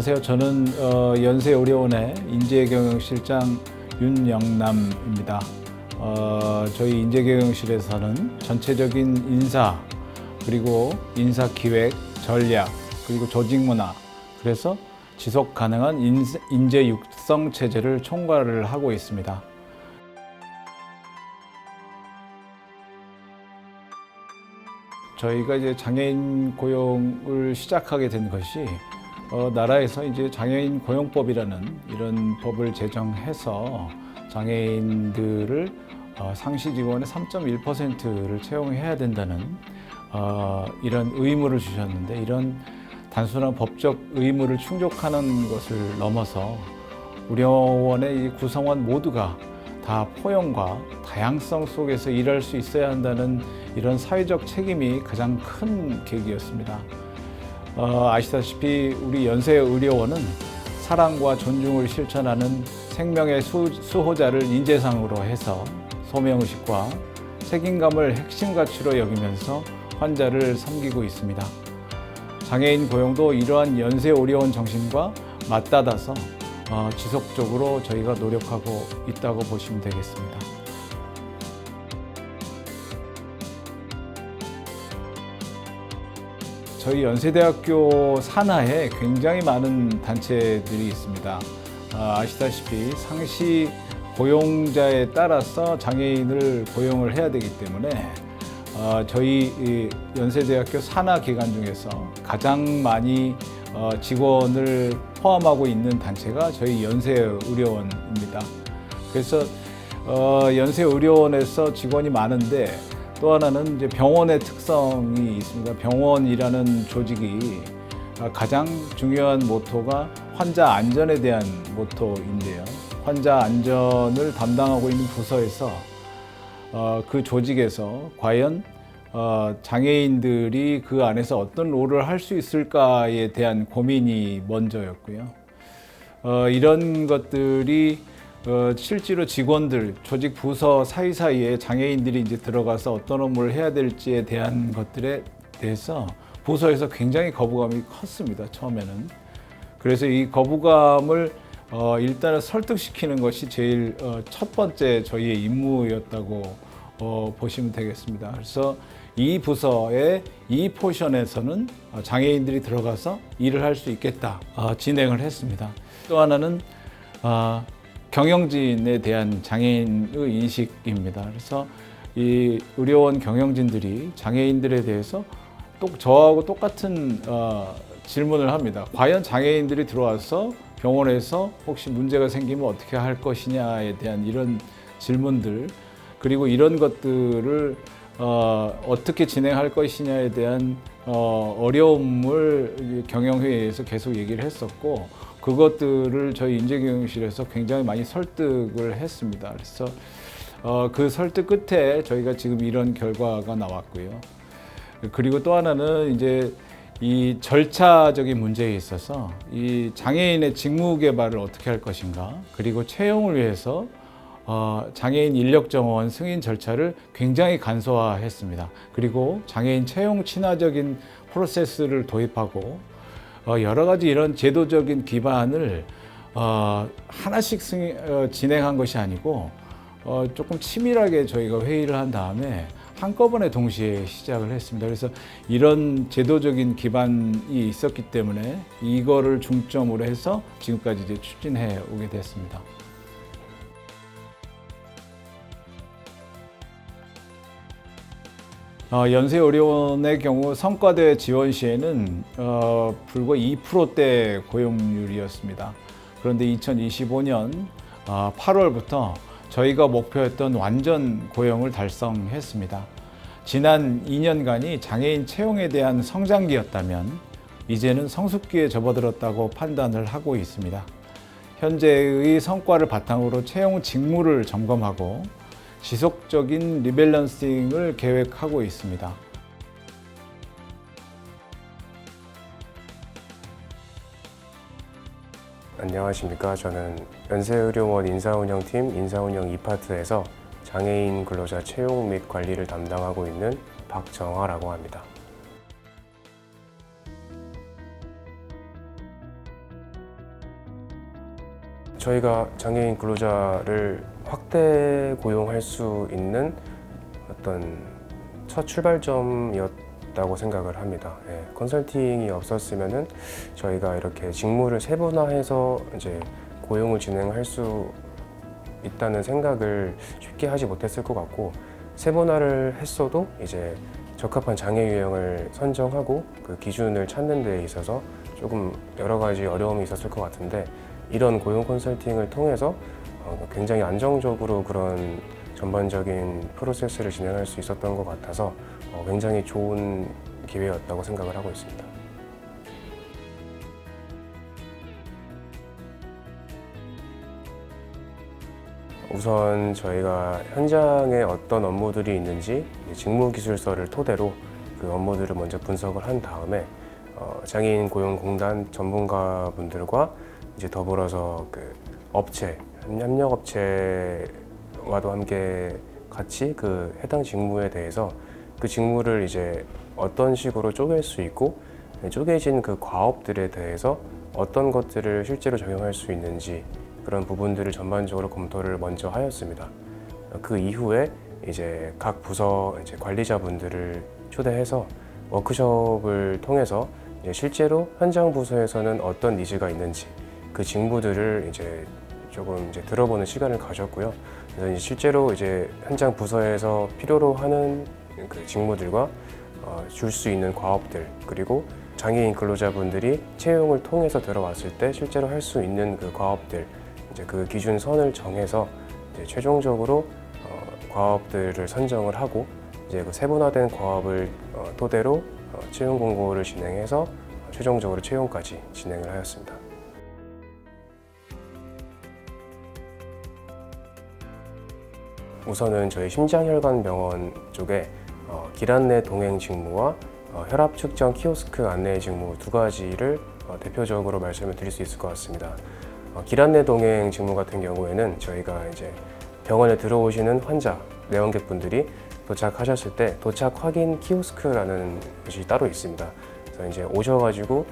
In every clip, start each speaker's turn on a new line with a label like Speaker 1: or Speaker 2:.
Speaker 1: 안녕하세요. 저는 연세의료원의 인재경영실장 윤영남입니다. 저희 인재경영실에서는 전체적인 인사, 그리고 인사기획, 전략, 그리고 조직문화, 그래서 지속 가능한 인재 육성 체제를 총괄을 하고 있습니다. 저희가 이제 장애인 고용을 시작하게 된 것이 나라에서 이제 장애인 고용법이라는 이런 법을 제정해서 장애인들을 상시 직원의 3.1%를 채용해야 된다는 이런 의무를 주셨는데, 이런 단순한 법적 의무를 충족하는 것을 넘어서 의료원의 이 구성원 모두가 다 포용과 다양성 속에서 일할 수 있어야 한다는 이런 사회적 책임이 가장 큰 계기였습니다. 아시다시피 우리 연세의료원은 사랑과 존중을 실천하는 생명의 수호자를 인재상으로 해서 소명의식과 책임감을 핵심 가치로 여기면서 환자를 섬기고 있습니다. 장애인 고용도 이러한 연세의료원 정신과 맞닿아서 지속적으로 저희가 노력하고 있다고 보시면 되겠습니다. 저희 연세대학교 산하에 굉장히 많은 단체들이 있습니다. 아시다시피 상시 고용자에 따라서 장애인을 고용을 해야 되기 때문에 저희 연세대학교 산하 기관 중에서 가장 많이 직원을 포함하고 있는 단체가 저희 연세의료원입니다. 그래서 연세의료원에서 직원이 많은데, 또 하나는 이제 병원의 특성이 있습니다. 병원이라는 조직이 가장 중요한 모토가 환자 안전에 대한 모토인데요. 환자 안전을 담당하고 있는 부서에서 그 조직에서 과연 장애인들이 그 안에서 어떤 롤을 할 수 있을까에 대한 고민이 먼저였고요. 이런 것들이 실제로 직원들, 조직 부서 사이사이에 장애인들이 이제 들어가서 어떤 업무를 해야 될지에 대한 것들에 대해서 부서에서 굉장히 거부감이 컸습니다, 처음에는. 그래서 이 거부감을 일단은 설득시키는 것이 제일 첫 번째 저희의 임무였다고 보시면 되겠습니다. 그래서 이 부서의 이 포션에서는 장애인들이 들어가서 일을 할 수 있겠다, 진행을 했습니다. 또 하나는 경영진에 대한 장애인의 인식입니다. 그래서 이 의료원 경영진들이 장애인들에 대해서 저하고 똑같은 질문을 합니다. 과연 장애인들이 들어와서 병원에서 혹시 문제가 생기면 어떻게 할 것이냐에 대한 이런 질문들, 그리고 이런 것들을 어떻게 진행할 것이냐에 대한 어려움을 경영회의에서 계속 얘기를 했었고, 그것들을 저희 인재경영실에서 굉장히 많이 설득을 했습니다. 그래서 그 설득 끝에 저희가 지금 이런 결과가 나왔고요. 그리고 또 하나는 이제 이 절차적인 문제에 있어서 이 장애인의 직무 개발을 어떻게 할 것인가, 그리고 채용을 위해서 장애인 인력 정원 승인 절차를 굉장히 간소화했습니다. 그리고 장애인 채용 친화적인 프로세스를 도입하고 여러 가지 이런 제도적인 기반을 하나씩 진행한 것이 아니고 조금 치밀하게 저희가 회의를 한 다음에 한꺼번에 동시에 시작을 했습니다. 그래서 이런 제도적인 기반이 있었기 때문에 이거를 중점으로 해서 지금까지 이제 추진해 오게 됐습니다. 연세의료원의 경우 성과대 지원 시에는 불과 2%대 고용률이었습니다. 그런데 2025년 8월부터 저희가 목표했던 완전 고용을 달성했습니다. 지난 2년간이 장애인 채용에 대한 성장기였다면 이제는 성숙기에 접어들었다고 판단을 하고 있습니다. 현재의 성과를 바탕으로 채용 직무를 점검하고 지속적인 리밸런싱을 계획하고 있습니다.
Speaker 2: 안녕하십니까. 저는 연세의료원 인사운영팀 인사운영 2파트에서 장애인 근로자 채용 및 관리를 담당하고 있는 박정화라고 합니다. 저희가 장애인 근로자를 확대 고용할 수 있는 어떤 첫 출발점이었다고 생각을 합니다. 예, 컨설팅이 없었으면은 저희가 이렇게 직무를 세분화해서 이제 고용을 진행할 수 있다는 생각을 쉽게 하지 못했을 것 같고, 세분화를 했어도 이제 적합한 장애 유형을 선정하고 그 기준을 찾는 데 있어서 조금 여러 가지 어려움이 있었을 것 같은데, 이런 고용 컨설팅을 통해서 굉장히 안정적으로 그런 전반적인 프로세스를 진행할 수 있었던 것 같아서 굉장히 좋은 기회였다고 생각을 하고 있습니다. 우선 저희가 현장에 어떤 업무들이 있는지 직무기술서를 토대로 그 업무들을 먼저 분석을 한 다음에 장애인 고용공단 전문가분들과 이제 더불어서 그 업체, 협력업체와도 함께 같이 그 해당 직무에 대해서 그 직무를 이제 어떤 식으로 쪼갤 수 있고, 쪼개진 그 과업들에 대해서 어떤 것들을 실제로 적용할 수 있는지, 그런 부분들을 전반적으로 검토를 먼저 하였습니다. 그 이후에 이제 각 부서 이제 관리자분들을 초대해서 워크숍을 통해서 이제 실제로 현장 부서에서는 어떤 니즈가 있는지 그 직무들을 이제 조금 이제 들어보는 시간을 가졌고요. 그래서 이제 실제로 이제 현장 부서에서 필요로 하는 그 직무들과 줄 수 있는 과업들, 그리고 장애인 근로자분들이 채용을 통해서 들어왔을 때 실제로 할 수 있는 그 과업들, 이제 그 기준선을 정해서 이제 최종적으로 과업들을 선정을 하고, 이제 그 세분화된 과업을 토대로 채용 공고를 진행해서 최종적으로 채용까지 진행을 하였습니다. 우선은 저희 심장혈관병원 쪽에 길 안내 동행 직무와 혈압 측정 키오스크 안내 직무 두 가지를 대표적으로 말씀을 드릴 수 있을 것 같습니다. 길 안내 동행 직무 같은 경우에는 저희가 이제 병원에 들어오시는 환자, 내원객분들이 도착하셨을 때 도착 확인 키오스크라는 것이 따로 있습니다. 그래서 이제 오셔가지고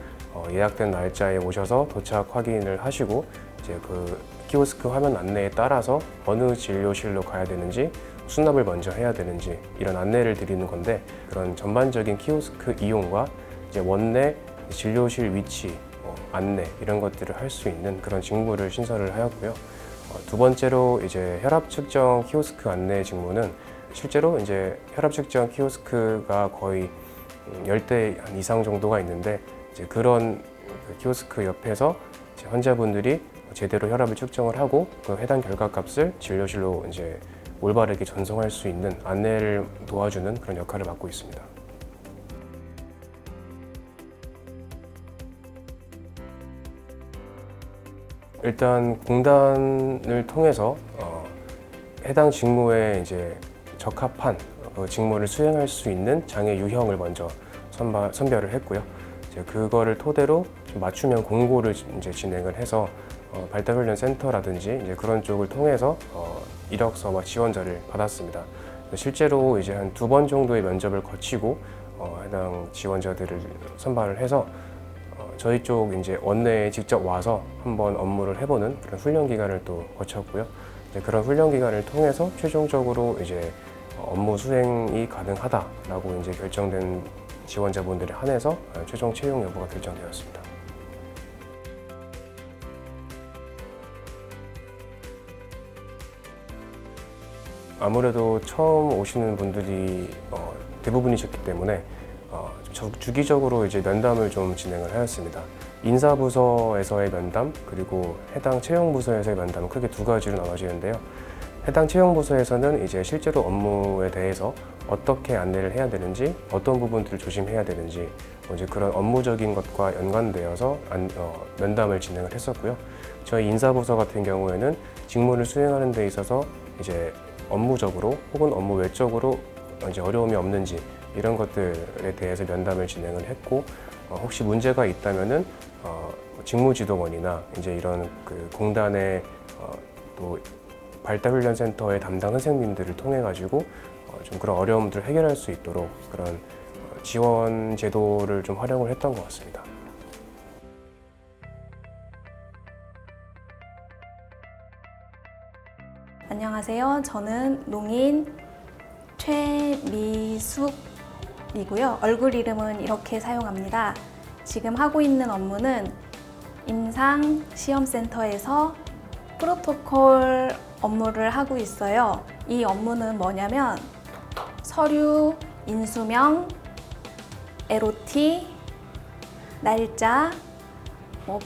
Speaker 2: 예약된 날짜에 오셔서 도착 확인을 하시고, 이제 그 키오스크 화면 안내에 따라서 어느 진료실로 가야 되는지, 수납을 먼저 해야 되는지 이런 안내를 드리는 건데, 그런 전반적인 키오스크 이용과 이제 원내 진료실 위치, 안내 이런 것들을 할 수 있는 그런 직무를 신설을 하였고요. 두 번째로 이제 혈압 측정 키오스크 안내 직무는 실제로 이제 혈압 측정 키오스크가 거의 10대 이상 정도가 있는데, 이제 그런 그 키오스크 옆에서 이제 환자분들이 제대로 혈압을 측정을 하고 그 해당 결과값을 진료실로 이제 올바르게 전송할 수 있는 안내를 도와주는 그런 역할을 맡고 있습니다. 일단 공단을 통해서 해당 직무에 이제 적합한 직무를 수행할 수 있는 장애 유형을 먼저 선별을 했고요. 이제 그거를 토대로 좀 맞춤형 공고를 이제 진행을 해서 발달훈련 센터라든지 이제 그런 쪽을 통해서 이력서와 지원자를 받았습니다. 실제로 이제 한 2번 정도의 면접을 거치고 해당 지원자들을 선발을 해서 저희 쪽 이제 원내에 직접 와서 한번 업무를 해보는 그런 훈련 기간을 또 거쳤고요. 이제 그런 훈련 기간을 통해서 최종적으로 이제 업무 수행이 가능하다라고 이제 결정된 지원자분들에 한해서 최종 채용 여부가 결정되었습니다. 아무래도 처음 오시는 분들이 대부분이셨기 때문에 주기적으로 이제 면담을 좀 진행을 하였습니다. 인사부서에서의 면담, 그리고 해당 채용부서에서의 면담은 크게 두 가지로 나눠지는데요. 해당 채용부서에서는 이제 실제로 업무에 대해서 어떻게 안내를 해야 되는지, 어떤 부분들을 조심해야 되는지, 이제 그런 업무적인 것과 연관되어서 면담을 진행을 했었고요. 저희 인사부서 같은 경우에는 직무를 수행하는 데 있어서 이제 업무적으로 혹은 업무 외적으로 이제 어려움이 없는지 이런 것들에 대해서 면담을 진행을 했고, 혹시 문제가 있다면은 직무지도원이나 이제 이런 그 공단의 또 발달훈련센터의 담당 선생님들을 통해 가지고 좀 그런 어려움들을 해결할 수 있도록 그런 지원 제도를 좀 활용을 했던 것 같습니다.
Speaker 3: 안녕하세요. 저는 농인 최미숙이고요. 얼굴 이름은 이렇게 사용합니다. 지금 하고 있는 업무는 임상시험센터에서 프로토콜 업무를 하고 있어요. 이 업무는 뭐냐면 서류, 인수명, LOT, 날짜,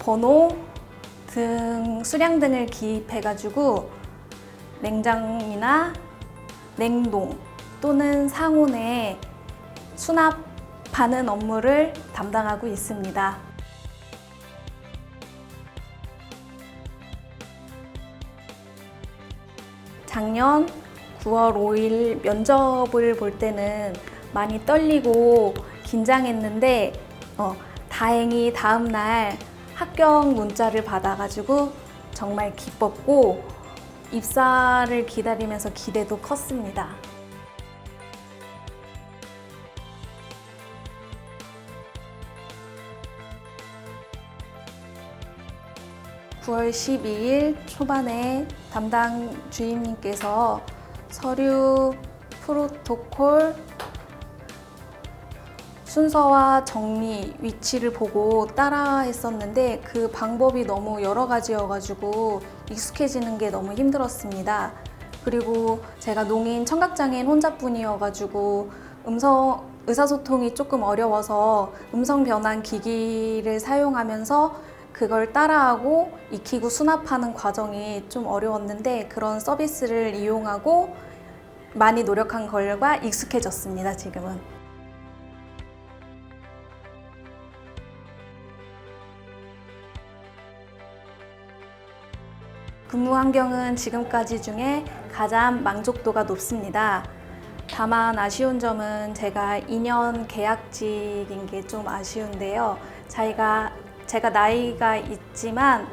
Speaker 3: 번호 등 수량 등을 기입해가지고 냉장이나 냉동 또는 상온에 수납하는 업무를 담당하고 있습니다. 작년 9월 5일 면접을 볼 때는 많이 떨리고 긴장했는데 다행히 다음날 합격 문자를 받아가지고 정말 기뻤고 입사를 기다리면서 기대도 컸습니다. 9월 12일 초반에 담당 주임님께서 서류 프로토콜 순서와 정리, 위치를 보고 따라 했었는데 그 방법이 너무 여러 가지여가지고 익숙해지는 게 너무 힘들었습니다. 그리고 제가 농인 청각장애인 혼자뿐이어가지고 의사소통이 조금 어려워서 음성 변환 기기를 사용하면서 그걸 따라하고 익히고 수납하는 과정이 좀 어려웠는데 그런 서비스를 이용하고 많이 노력한 결과 익숙해졌습니다, 지금은. 근무 환경은 지금까지 중에 가장 만족도가 높습니다. 다만 아쉬운 점은 제가 2년 계약직인 게 좀 아쉬운데요. 제가 나이가 있지만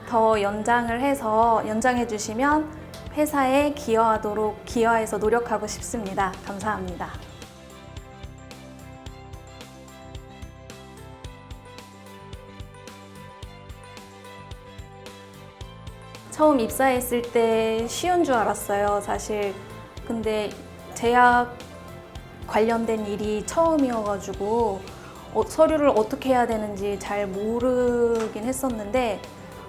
Speaker 3: 더 연장해 주시면 회사에 기여해서 노력하고 싶습니다. 감사합니다. 처음 입사했을 때 쉬운 줄 알았어요, 사실. 근데 제약 관련된 일이 처음이어가지고 서류를 어떻게 해야 되는지 잘 모르긴 했었는데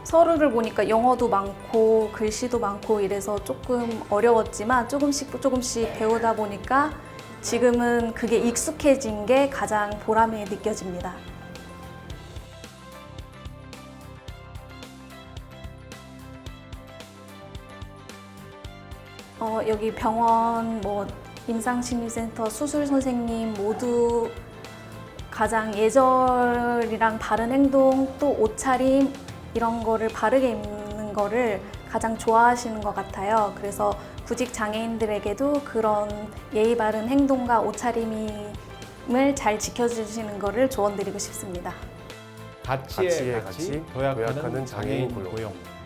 Speaker 3: 서류를 보니까 영어도 많고 글씨도 많고 이래서 조금 어려웠지만 조금씩 배우다 보니까 지금은 그게 익숙해진 게 가장 보람이 느껴집니다. 여기 병원, 임상심리센터, 수술 선생님 모두 가장 예절이랑 바른 행동, 또 옷차림 이런 거를 바르게 입는 거를 가장 좋아하시는 것 같아요. 그래서 구직 장애인들에게도 그런 예의 바른 행동과 옷차림을 잘 지켜주시는 거를 조언드리고 싶습니다.
Speaker 1: 가치에
Speaker 2: 가치,
Speaker 1: 도약하는
Speaker 2: 도약하는 장애인
Speaker 1: 장애인
Speaker 2: 고용.
Speaker 1: 고용.